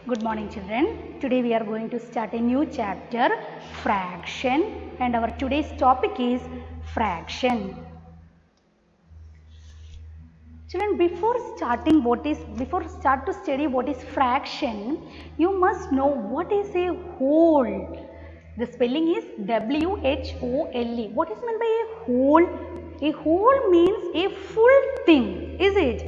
Good morning children. Today we are going to start a new chapter, fraction, and our today's topic is fraction. Children, before start to study what is fraction, you must know what is a whole. The spelling is W-H-O-L-E. What is meant by a whole? A whole means a full thing, is it?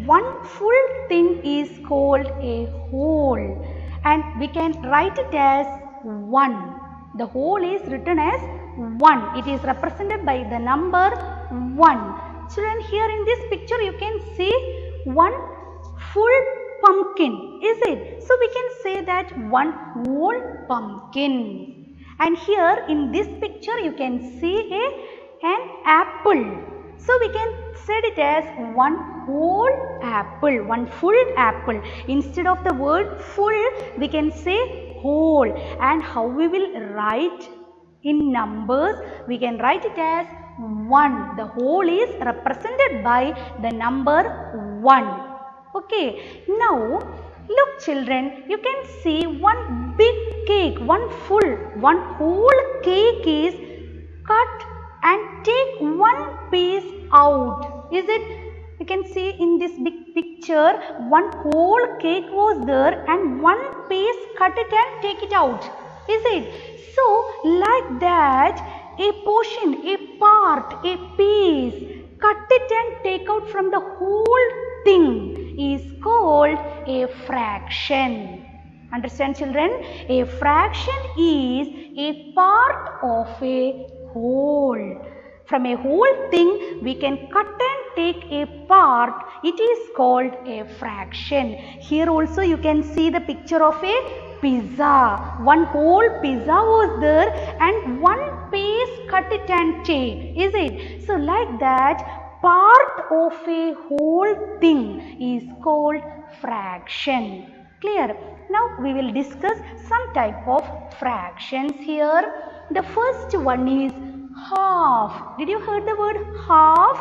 One full thing is called a whole, and we can write it as 1. The whole is written as 1. It is represented by the number 1. Children, here in this picture you can see one full pumpkin, is it? So we can say that one whole pumpkin. And here in this picture you can see an apple. So we can set it as one whole apple, one full apple. Instead of the word full, we can say whole. And how we will write in numbers? We can write it as 1. The whole is represented by the number 1. Okay. Now, look children, you can see one big cake, one whole cake is cut and take one piece out. Is it? You can see in this big picture one whole cake was there and one piece cut it and take it out. Is it? So like that a portion, a part, a piece, cut it and take out from the whole thing is called a fraction. Understand children? A fraction is a part of a whole. From a whole thing we can cut and take a part. It is called a fraction. Here also you can see the picture of a pizza. One whole pizza was there and one piece cut it and take. Is it? So like that part of a whole thing is called fraction. Clear? Now we will discuss some type of fractions here. The first one is half. Did you heard the word half?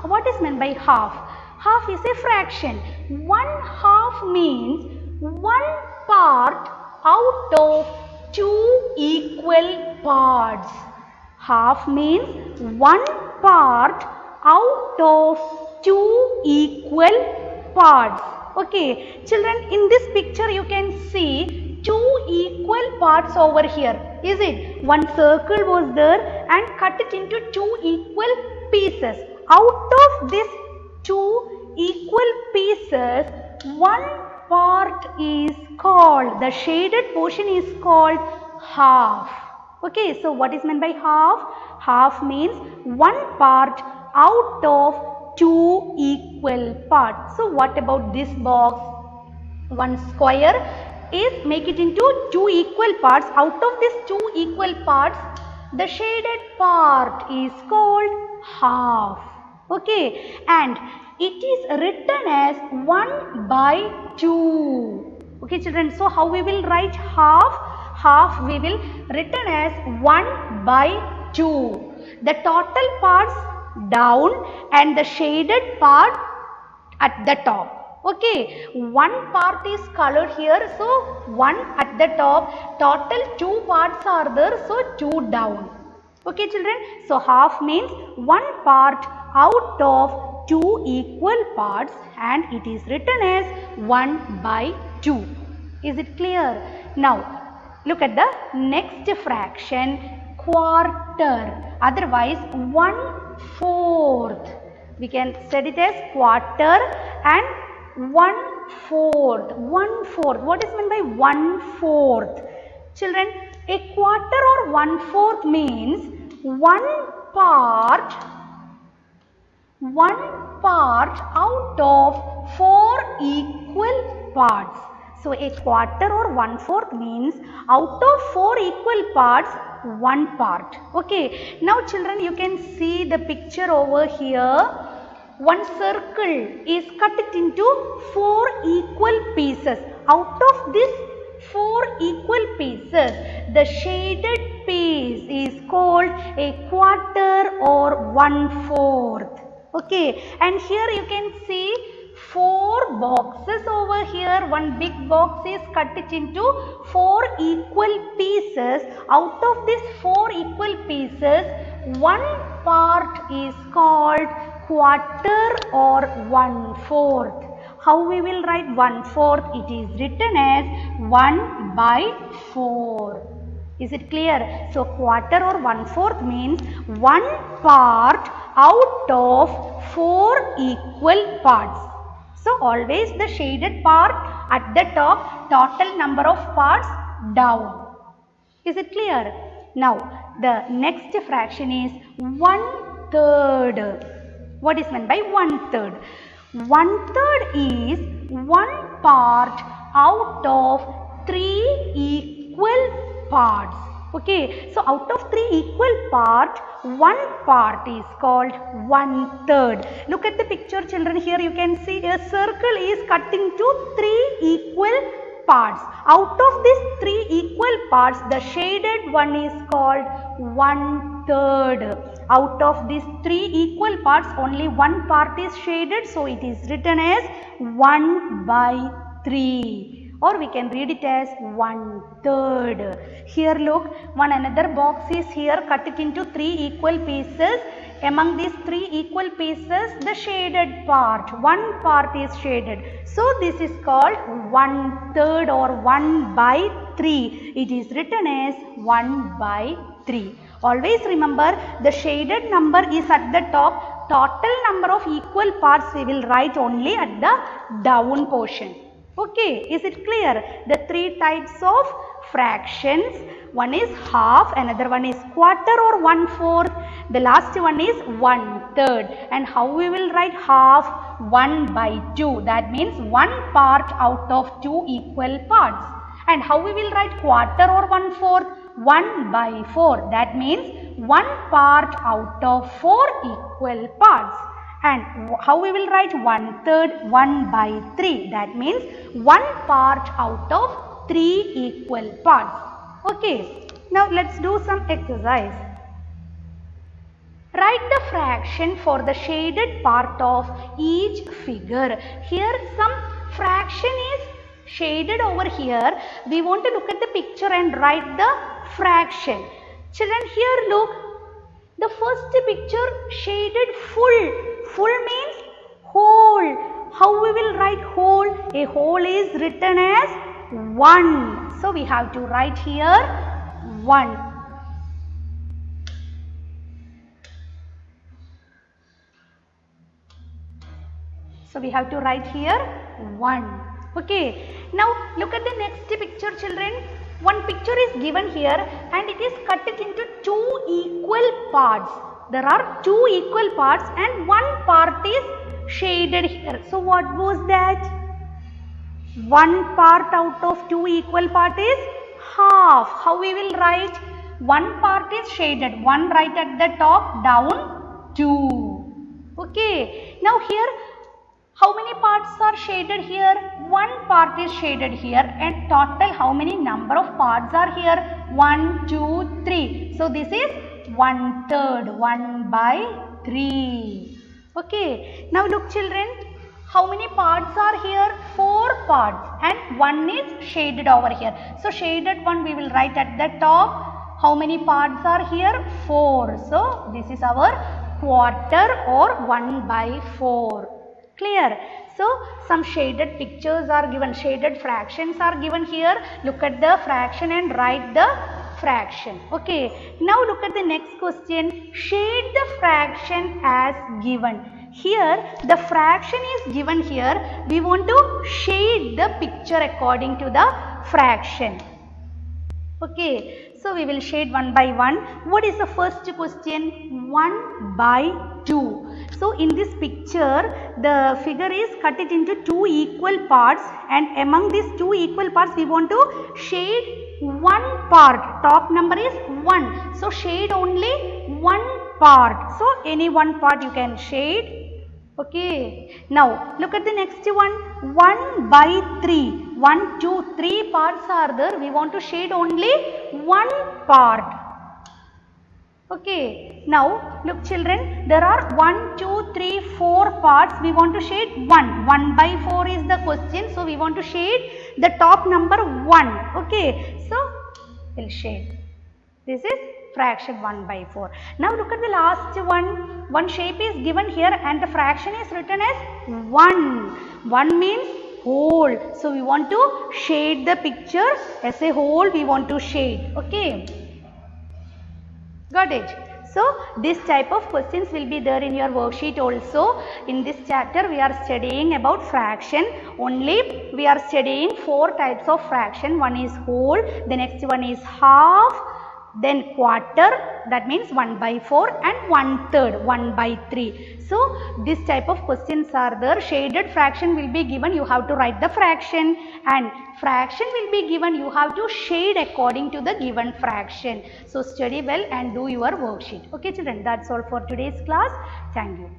What is meant by half? Half is a fraction. 1/2 means one part out of two equal parts. Half means one part out of two equal parts. Okay, children, in this picture you can see two equal parts over here. Is it? One circle was there and cut it into two equal pieces. Out of these two equal pieces, one part is called, the shaded portion is called half. Okay, so what is meant by half? Half means one part out of two equal parts. So what about this box? One square is make it into two equal parts. Out of these two equal parts, the shaded part is called half. Okay, and it is written as 1/2. Okay children, so how we will write half? Half we will written as 1/2. The total parts down and the shaded part at the top. Okay, one part is colored here, so one at the top, total two parts are there, so two down. Okay children, so half means one part out of two equal parts and it is written as 1/2. Is it clear? Now look at the next fraction, quarter, otherwise 1/4. We can set it as quarter and 1/4. 1/4. What is meant by 1/4? Children, a quarter or 1/4 means one part out of four equal parts. So a quarter or 1/4 means out of four equal parts, one part. Okay. Now children, you can see the picture over here. One circle is cut it into four equal pieces. Out of this four equal pieces, the shaded piece is called a quarter or 1/4. Okay, and here you can see 4 boxes over here. One big box is cut it into 4 equal pieces. Out of these 4 equal pieces, one part is called quarter or 1/4. How we will write 1/4? It is written as 1/4. Is it clear? So quarter or 1/4 means one part out of 4 equal parts. So always the shaded part at the top, total number of parts down. Is it clear? Now the next fraction is 1/3. What is meant by 1/3? 1/3 is one part out of 3 equal parts. Okay, so out of 3 equal parts, one part is called 1/3. Look at the picture, children. Here you can see a circle is cut into 3 equal parts. Out of these 3 equal parts, the shaded one is called 1/3. Out of these 3 equal parts, only one part is shaded, so it is written as 1/3. Or we can read it as 1/3. Here look, one another box is here, cut it into 3 equal pieces. Among these 3 equal pieces, the shaded part, one part is shaded. So this is called 1/3 or 1/3. It is written as 1/3. Always remember, the shaded number is at the top. Total number of equal parts we will write only at the down portion. Okay, is it clear? The 3 types of fractions, one is half, another one is quarter or 1/4, the last one is 1/3. And how we will write half? 1/2. That means one part out of 2 equal parts. And how we will write quarter or 1/4? 1/4. That means one part out of 4 equal parts. And how we will write 1/3? 1/3. That means one part out of 3 equal parts. Okay, now let's do some exercise. Write the fraction for the shaded part of each figure. Here some fraction is shaded over here. We want to look at the picture and write the fraction. Children, here look. The first picture shaded full. Full means whole. How we will write whole? A whole is written as 1. So we have to write here 1. So we have to write here 1. Okay. Now look at the next picture, children. One picture is given here and it is cut into 2 equal parts. There are 2 equal parts and one part is shaded here. So what was that? One part out of 2 equal part is half. How we will write? One part is shaded. One right at the top, down 2. Okay. Now here, how many parts are shaded here? One part is shaded here, and total how many number of parts are here? 1, 2, 3. So this is 1/3, 1/3. Okay. Now look, children, how many parts are here? 4 parts and one is shaded over here. So shaded one we will write at the top. How many parts are here? 4. So this is our quarter or 1/4. Clear? So some shaded pictures are given, shaded fractions are given here. Look at the fraction and write the fraction. Okay. Now look at the next question. Shade the fraction as given. Here the fraction is given here. We want to shade the picture according to the fraction. Okay. So we will shade one by one. What is the first question? 1/2. So in this picture, the figure is cut it into 2 equal parts, and among these 2 equal parts we want to shade one part. Top number is 1. So shade only one part. So any one part you can shade. Okay. Now look at the next one. 1/3. 1, 2, 3 parts are there. We want to shade only one part. Okay, now look children, there are 1, 2, 3, 4 parts. We want to shade 1. 1 by 4 is the question. So we want to shade the top number 1. Okay, so we'll shade. This is fraction 1 by 4. Now look at the last one. One shape is given here and the fraction is written as 1. 1 means whole. So we want to shade the picture as a whole. We want to shade. Okay. Got it? So this type of questions will be there in your worksheet also. In this chapter we are studying about fraction. Only we are studying 4 types of fraction. One is whole, the next one is half, then quarter, that means 1 by 4, and 1/3, 1 by 3. So this type of questions are there. Shaded fraction will be given, you have to write the fraction, and fraction will be given, you have to shade according to the given fraction. So study well and do your worksheet. Okay children, that's all for today's class. Thank you.